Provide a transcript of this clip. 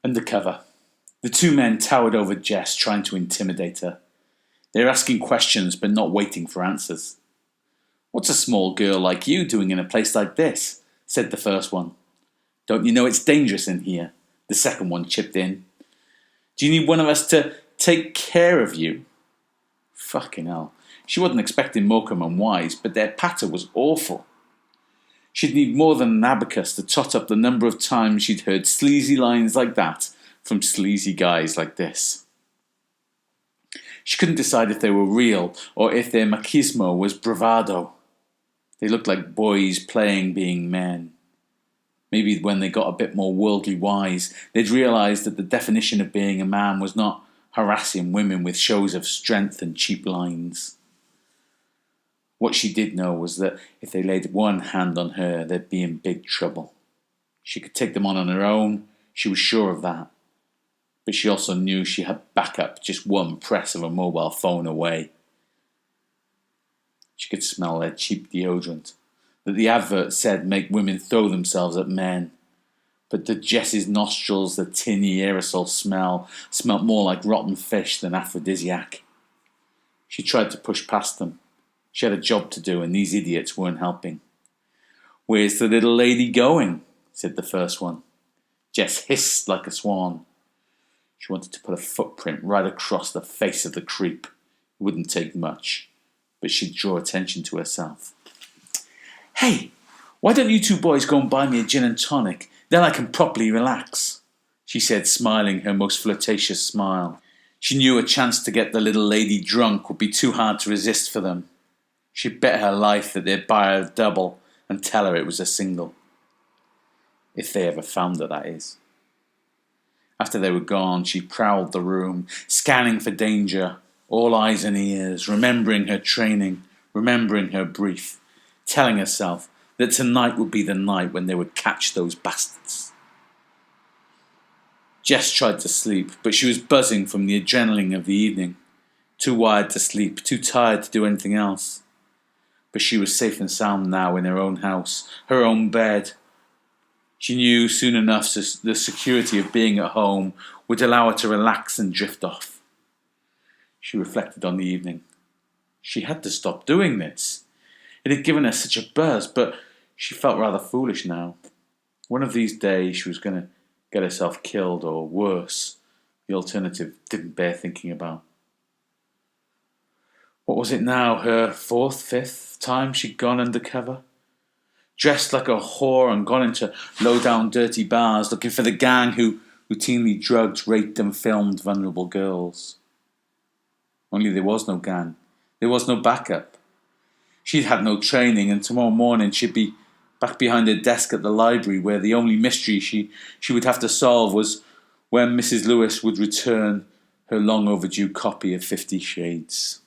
Undercover. The two men towered over Jess, trying to intimidate her. They were asking questions, but not waiting for answers. "What's a small girl like you doing in a place like this?" said the first one. "Don't you know it's dangerous in here?" the second one chipped in. "Do you need one of us to take care of you?" Fucking hell. She wasn't expecting Morecambe and Wise, but their patter was awful. She'd need more than an abacus to tot up the number of times she'd heard sleazy lines like that from sleazy guys like this. She couldn't decide if they were real or if their machismo was bravado. They looked like boys playing being men. Maybe when they got a bit more worldly wise, they'd realise that the definition of being a man was not harassing women with shows of strength and cheap lines. What she did know was that if they laid one hand on her, they'd be in big trouble. She could take them on her own, she was sure of that. But she also knew she had backup just one press of a mobile phone away. She could smell their cheap deodorant, that the advert said make women throw themselves at men. But to Jess's nostrils, the tinny aerosol smelt more like rotten fish than aphrodisiac. She tried to push past them. She had a job to do, and these idiots weren't helping. "Where's the little lady going?" said the first one. Jess hissed like a swan. She wanted to put a footprint right across the face of the creep. It wouldn't take much, but she'd draw attention to herself. "Hey, why don't you two boys go and buy me a gin and tonic? Then I can properly relax," she said, smiling her most flirtatious smile. She knew a chance to get the little lady drunk would be too hard to resist for them. She'd bet her life that they'd buy her a double and tell her it was a single. If they ever found her, that is. After they were gone, she prowled the room, scanning for danger, all eyes and ears, remembering her training, remembering her brief, telling herself that tonight would be the night when they would catch those bastards. Jess tried to sleep, but she was buzzing from the adrenaline of the evening, too wired to sleep, too tired to do anything else. But she was safe and sound now in her own house, her own bed. She knew soon enough the security of being at home would allow her to relax and drift off. She reflected on the evening. She had to stop doing this. It had given her such a buzz, but she felt rather foolish now. One of these days she was going to get herself killed, or worse. The alternative didn't bear thinking about. What was it now, her fourth, fifth time she'd gone undercover? Dressed like a whore and gone into low-down dirty bars looking for the gang who routinely drugged, raped and filmed vulnerable girls. Only there was no gang. There was no backup. She'd had no training, and tomorrow morning she'd be back behind her desk at the library, where the only mystery she would have to solve was when Mrs. Lewis would return her long overdue copy of 50 Shades.